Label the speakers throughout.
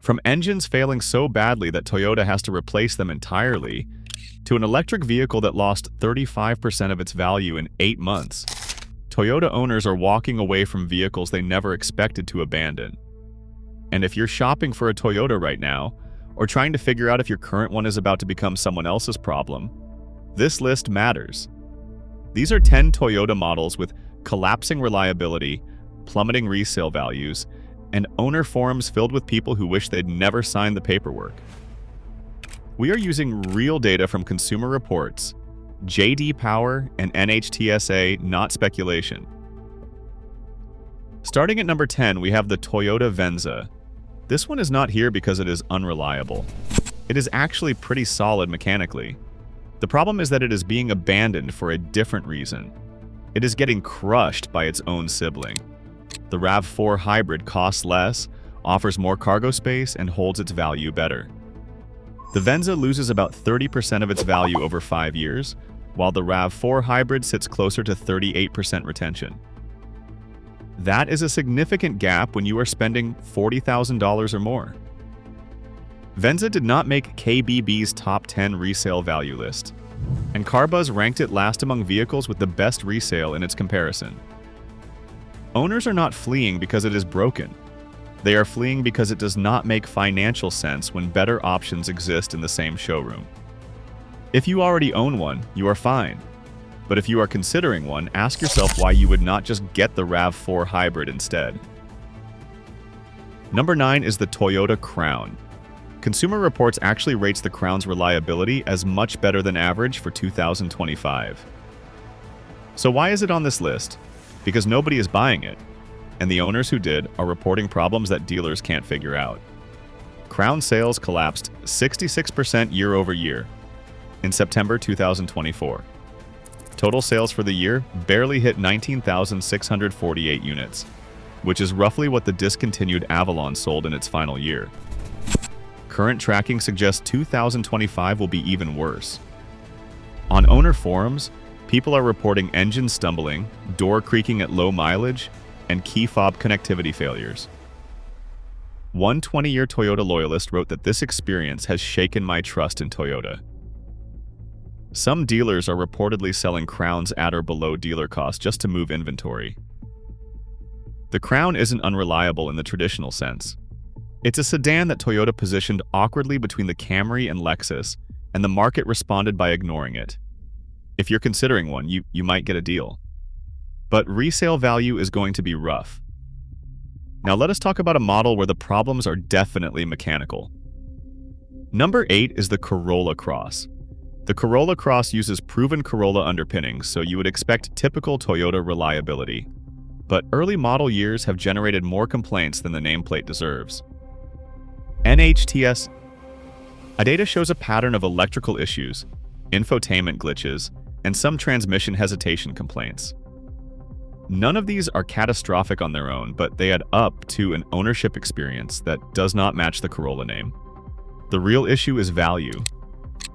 Speaker 1: From engines failing so badly that Toyota has to replace them entirely, to an electric vehicle that lost 35% of its value in 8 months, Toyota owners are walking away from vehicles they never expected to abandon. And if you're shopping for a Toyota right now, or trying to figure out if your current one is about to become someone else's problem, this list matters. These are 10 Toyota models with collapsing reliability, plummeting resale values, and owner forums filled with people who wish they'd never signed the paperwork. We are using real data from Consumer Reports, J.D. Power, and NHTSA, not speculation. Starting at number 10, we have the Toyota Venza. This one is not here because it is unreliable. It is actually pretty solid mechanically. The problem is that it is being abandoned for a different reason. It is getting crushed by its own sibling. The RAV4 hybrid costs less, offers more cargo space, and holds its value better. The Venza loses about 30% of its value over 5 years, while the RAV4 hybrid sits closer to 38% retention. That is a significant gap when you are spending $40,000 or more. Venza did not make KBB's top 10 resale value list, and CarBuzz ranked it last among vehicles with the best resale in its comparison. Owners are not fleeing because it is broken. They are fleeing because it does not make financial sense when better options exist in the same showroom. If you already own one, you are fine. But if you are considering one, ask yourself why you would not just get the RAV4 hybrid instead. Number 9 is the Toyota Crown. Consumer Reports actually rates the Crown's reliability as much better than average for 2025. So why is it on this list? Because nobody is buying it, and the owners who did are reporting problems that dealers can't figure out. Crown sales collapsed 66% year over year in September 2024. Total sales for the year barely hit 19,648 units, which is roughly what the discontinued Avalon sold in its final year. Current tracking suggests 2025 will be even worse. On owner forums, people are reporting engine stumbling, door creaking at low mileage, and key fob connectivity failures. One 20-year Toyota loyalist wrote that this experience has shaken my trust in Toyota. Some dealers are reportedly selling Crowns at or below dealer cost just to move inventory. The Crown isn't unreliable in the traditional sense. It's a sedan that Toyota positioned awkwardly between the Camry and Lexus, and the market responded by ignoring it. If you're considering one, you might get a deal. But resale value is going to be rough. Now let us talk about a model where the problems are definitely mechanical. Number 8 is the Corolla Cross. The Corolla Cross uses proven Corolla underpinnings, so you would expect typical Toyota reliability. But early model years have generated more complaints than the nameplate deserves. NHTSA data shows a pattern of electrical issues, infotainment glitches, and some transmission hesitation complaints. None of these are catastrophic on their own, but they add up to an ownership experience that does not match the Corolla name. The real issue is value.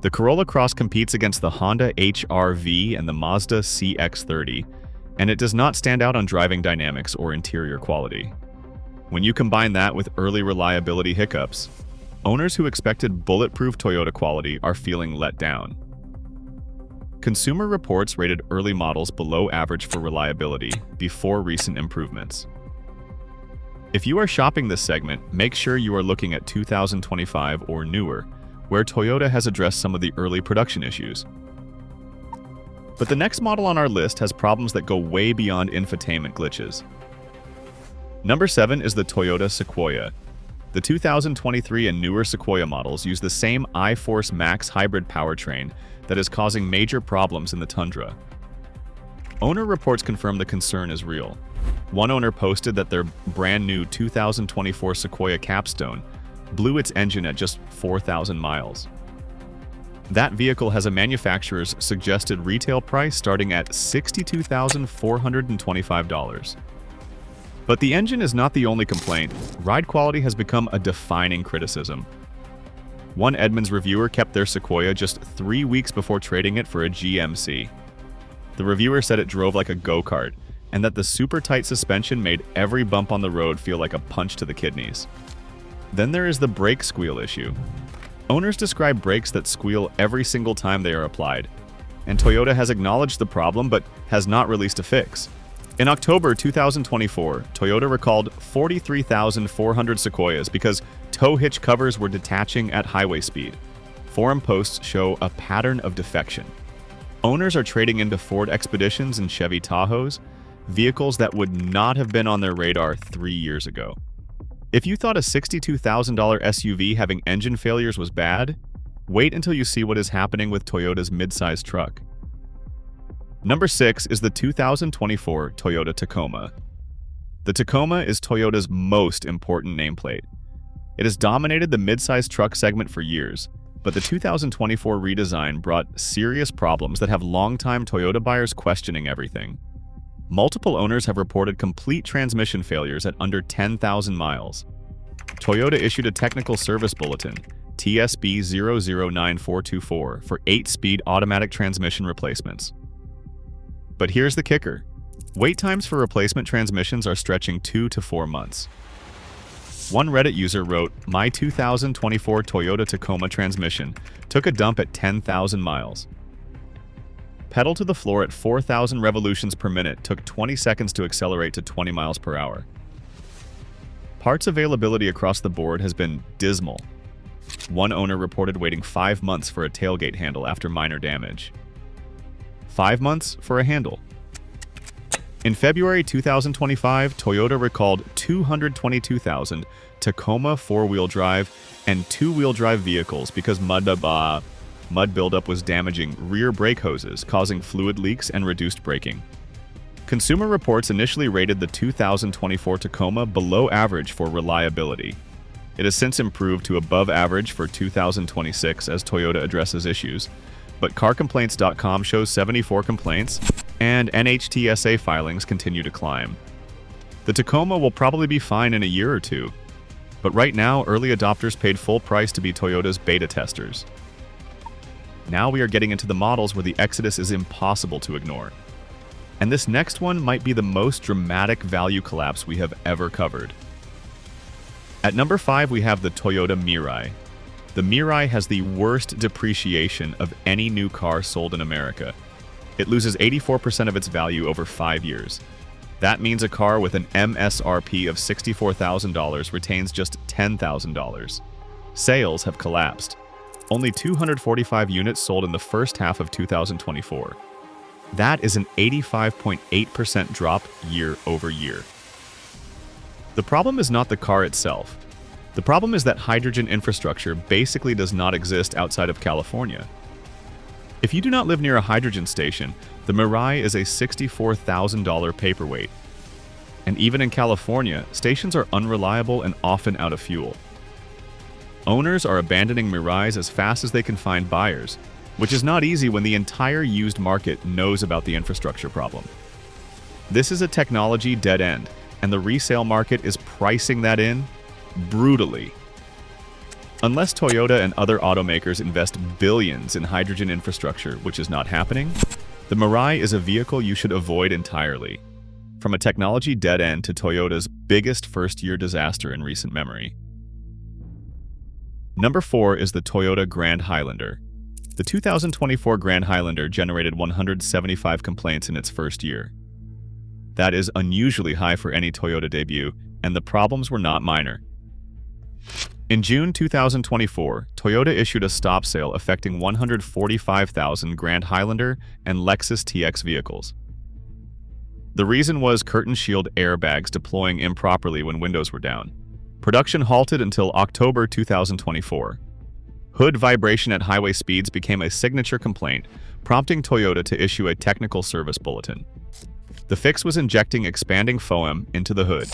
Speaker 1: The Corolla Cross competes against the Honda HR-V and the Mazda CX-30, and it does not stand out on driving dynamics or interior quality. When you combine that with early reliability hiccups, owners who expected bulletproof Toyota quality are feeling let down. Consumer Reports rated early models below average for reliability before recent improvements. If you are shopping this segment, make sure you are looking at 2025 or newer, where Toyota has addressed some of the early production issues. But the next model on our list has problems that go way beyond infotainment glitches. Number 7 is the Toyota Sequoia. The 2023 and newer Sequoia models use the same iForce Max hybrid powertrain that is causing major problems in the Tundra. Owner reports confirm the concern is real. One owner posted that their brand new 2024 Sequoia Capstone blew its engine at just 4,000 miles. That vehicle has a manufacturer's suggested retail price starting at $62,425. But the engine is not the only complaint. Ride quality has become a defining criticism. One Edmunds reviewer kept their Sequoia just 3 weeks before trading it for a GMC. The reviewer said it drove like a go-kart, and that the super tight suspension made every bump on the road feel like a punch to the kidneys. Then there is the brake squeal issue. Owners describe brakes that squeal every single time they are applied, and Toyota has acknowledged the problem but has not released a fix. In October 2024, Toyota recalled 43,400 Sequoias because tow hitch covers were detaching at highway speed. Forum posts show a pattern of defection. Owners are trading into Ford Expeditions and Chevy Tahoes, vehicles that would not have been on their radar 3 years ago. If you thought a $62,000 SUV having engine failures was bad, wait until you see what is happening with Toyota's midsize truck. Number 6 is the 2024 Toyota Tacoma. The Tacoma is Toyota's most important nameplate. It has dominated the midsize truck segment for years, but the 2024 redesign brought serious problems that have longtime Toyota buyers questioning everything. Multiple owners have reported complete transmission failures at under 10,000 miles. Toyota issued a technical service bulletin, TSB 009424, for 8-speed automatic transmission replacements. But here's the kicker. Wait times for replacement transmissions are stretching 2 to 4 months. One Reddit user wrote, "My 2024 Toyota Tacoma transmission took a dump at 10,000 miles. Pedal to the floor at 4,000 revolutions per minute took 20 seconds to accelerate to 20 miles per hour. Parts availability across the board has been dismal. One owner reported waiting 5 months for a tailgate handle after minor damage. 5 months for a handle." In February 2025, Toyota recalled 222,000 Tacoma 4-wheel drive and 2-wheel drive vehicles because mud buildup was damaging rear brake hoses, causing fluid leaks and reduced braking. Consumer Reports initially rated the 2024 Tacoma below average for reliability. It has since improved to above average for 2026 as Toyota addresses issues, but CarComplaints.com shows 74 complaints, and NHTSA filings continue to climb. The Tacoma will probably be fine in a year or two, but right now early adopters paid full price to be Toyota's beta testers. Now we are getting into the models where the exodus is impossible to ignore. And this next one might be the most dramatic value collapse we have ever covered. At number 5 we have the Toyota Mirai. The Mirai has the worst depreciation of any new car sold in America. It loses 84% of its value over 5 years. That means a car with an MSRP of $64,000 retains just $10,000. Sales have collapsed. Only 245 units sold in the first half of 2024. That is an 85.8% drop year over year. The problem is not the car itself. The problem is that hydrogen infrastructure basically does not exist outside of California. If you do not live near a hydrogen station, the Mirai is a $64,000 paperweight. And even in California, stations are unreliable and often out of fuel. Owners are abandoning Mirais as fast as they can find buyers, which is not easy when the entire used market knows about the infrastructure problem. This is a technology dead end, and the resale market is pricing that in brutally. Unless Toyota and other automakers invest billions in hydrogen infrastructure, which is not happening, the Mirai is a vehicle you should avoid entirely. From a technology dead end to Toyota's biggest first-year disaster in recent memory. Number 4 is the Toyota Grand Highlander. The 2024 Grand Highlander generated 175 complaints in its first year. That is unusually high for any Toyota debut, and the problems were not minor. In June 2024, Toyota issued a stop sale affecting 145,000 Grand Highlander and Lexus TX vehicles. The reason was curtain shield airbags deploying improperly when windows were down. Production halted until October 2024. Hood vibration at highway speeds became a signature complaint, prompting Toyota to issue a technical service bulletin. The fix was injecting expanding foam into the hood.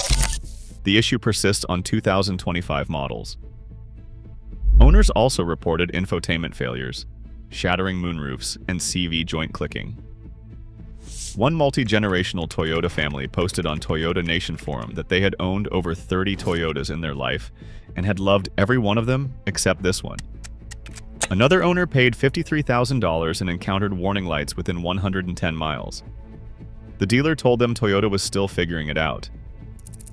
Speaker 1: The issue persists on 2025 models. Owners also reported infotainment failures, shattering moonroofs, and CV joint clicking. One multi-generational Toyota family posted on Toyota Nation Forum that they had owned over 30 Toyotas in their life and had loved every one of them except this one. Another owner paid $53,000 and encountered warning lights within 110 miles. The dealer told them Toyota was still figuring it out.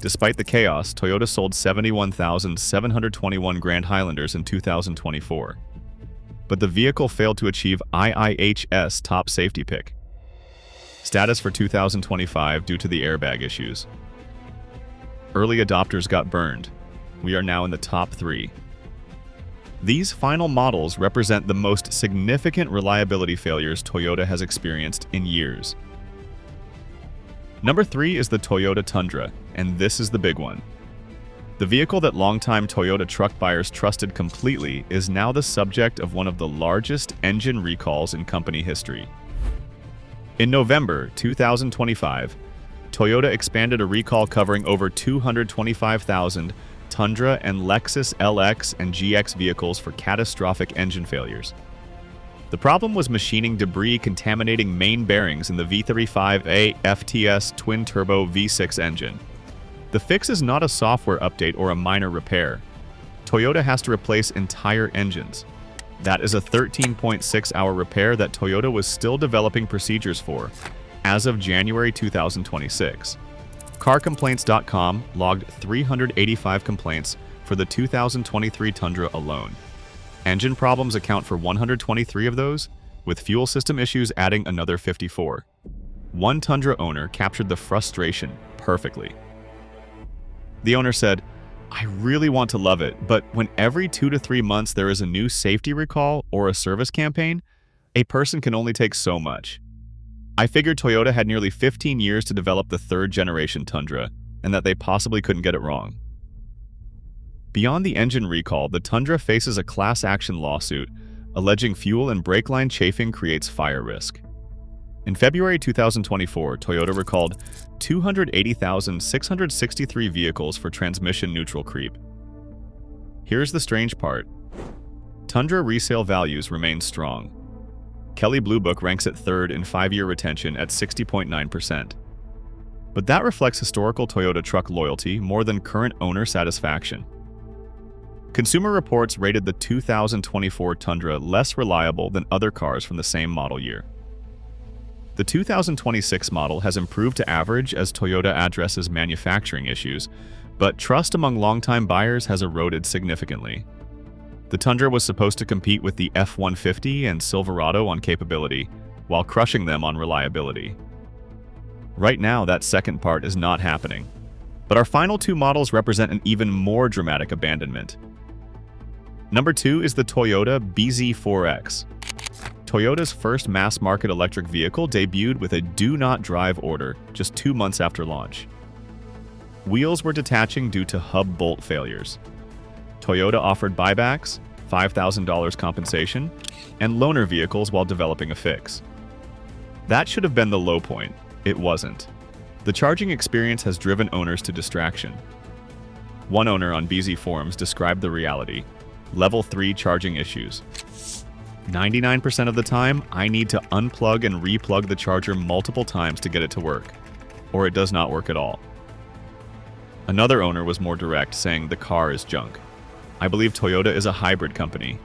Speaker 1: Despite the chaos, Toyota sold 71,721 Grand Highlanders in 2024. But the vehicle failed to achieve IIHS top safety pick status for 2025 due to the airbag issues. Early adopters got burned. We are now in the top 3. These final models represent the most significant reliability failures Toyota has experienced in years. Number 3 is the Toyota Tundra, and this is the big one. The vehicle that longtime Toyota truck buyers trusted completely is now the subject of one of the largest engine recalls in company history. In November 2025, Toyota expanded a recall covering over 225,000 Tundra and Lexus LX and GX vehicles for catastrophic engine failures. The problem was machining debris contaminating main bearings in the V35A FTS twin-turbo V6 engine. The fix is not a software update or a minor repair. Toyota has to replace entire engines. That is a 13.6-hour repair that Toyota was still developing procedures for as of January 2026. CarComplaints.com logged 385 complaints for the 2023 Tundra alone. Engine problems account for 123 of those, with fuel system issues adding another 54. One Tundra owner captured the frustration perfectly. The owner said, "I really want to love it, but when every 2 to 3 months there is a new safety recall or a service campaign, a person can only take so much. I figured Toyota had nearly 15 years to develop the 3rd generation Tundra, and that they possibly couldn't get it wrong." Beyond the engine recall, the Tundra faces a class action lawsuit alleging fuel and brake line chafing creates fire risk. In February 2024, Toyota recalled 280,663 vehicles for transmission neutral creep. Here's the strange part. Tundra resale values remain strong. Kelley Blue Book ranks it 3rd in 5-year retention at 60.9%. But that reflects historical Toyota truck loyalty more than current owner satisfaction. Consumer Reports rated the 2024 Tundra less reliable than other cars from the same model year. The 2026 model has improved to average as Toyota addresses manufacturing issues, but trust among longtime buyers has eroded significantly. The Tundra was supposed to compete with the F-150 and Silverado on capability, while crushing them on reliability. Right now, that second part is not happening. But our final 2 models represent an even more dramatic abandonment. Number 2 is the Toyota BZ4X. Toyota's first mass-market electric vehicle debuted with a do-not-drive order just 2 months after launch. Wheels were detaching due to hub bolt failures. Toyota offered buybacks, $5,000 compensation, and loaner vehicles while developing a fix. That should have been the low point. It wasn't. The charging experience has driven owners to distraction. One owner on BZ forums described the reality: Level 3 charging issues. 99% of the time, I need to unplug and replug the charger multiple times to get it to work, or it does not work at all. Another owner was more direct, saying the car is junk. I believe Toyota is a hybrid company.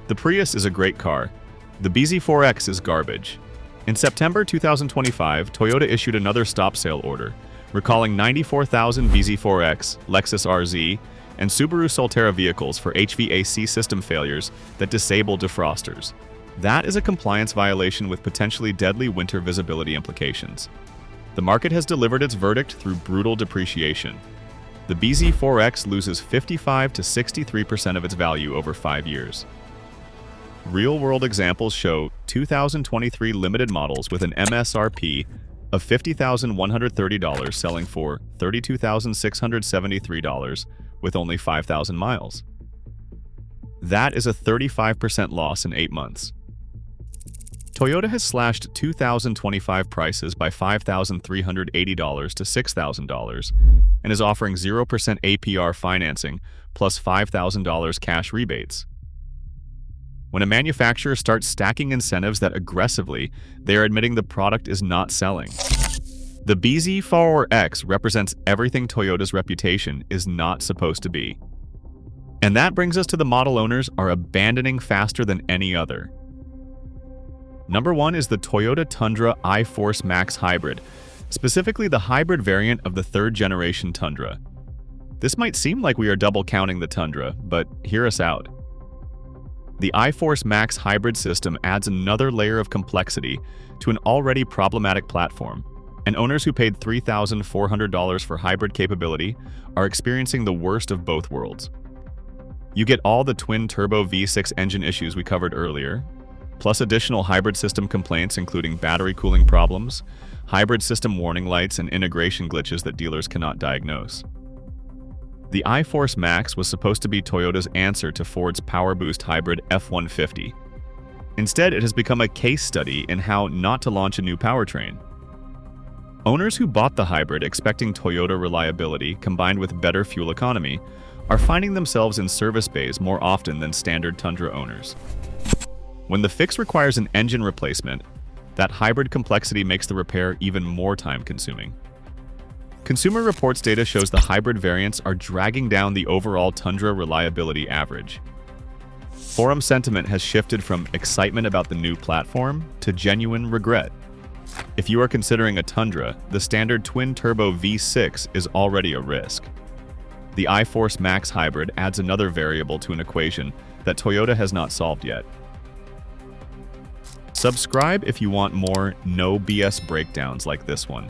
Speaker 1: The Prius is a great car. The BZ4X is garbage. In September 2025, Toyota issued another stop sale order, recalling 94,000 BZ4X, Lexus RZ, and Subaru Solterra vehicles for HVAC system failures that disable defrosters. That is a compliance violation with potentially deadly winter visibility implications. The market has delivered its verdict through brutal depreciation. The BZ4X loses 55 to 63% of its value over 5 years. Real-world examples show 2023 limited models with an MSRP of $50,130 selling for $32,673 with only 5,000 miles. That is a 35% loss in 8 months. Toyota has slashed 2025 prices by $5,380 to $6,000 and is offering 0% APR financing plus $5,000 cash rebates. When a manufacturer starts stacking incentives that aggressively, they are admitting the product is not selling. The BZ4X represents everything Toyota's reputation is not supposed to be. And that brings us to the model owners are abandoning faster than any other. Number 1 is the Toyota Tundra iForce Max Hybrid, specifically the hybrid variant of the 3rd generation Tundra. This might seem like we are double counting the Tundra, but hear us out. The iForce Max hybrid system adds another layer of complexity to an already problematic platform, and owners who paid $3,400 for hybrid capability are experiencing the worst of both worlds. You get all the twin-turbo V6 engine issues we covered earlier, plus additional hybrid system complaints including battery cooling problems, hybrid system warning lights, and integration glitches that dealers cannot diagnose. The iForce Max was supposed to be Toyota's answer to Ford's Power Boost hybrid F-150. Instead, it has become a case study in how not to launch a new powertrain. Owners who bought the hybrid expecting Toyota reliability combined with better fuel economy are finding themselves in service bays more often than standard Tundra owners. When the fix requires an engine replacement, that hybrid complexity makes the repair even more time-consuming. Consumer Reports data shows the hybrid variants are dragging down the overall Tundra reliability average. Forum sentiment has shifted from excitement about the new platform to genuine regret. If you are considering a Tundra, the standard twin-turbo V6 is already a risk. The iForce Max hybrid adds another variable to an equation that Toyota has not solved yet. Subscribe if you want more no BS breakdowns like this one.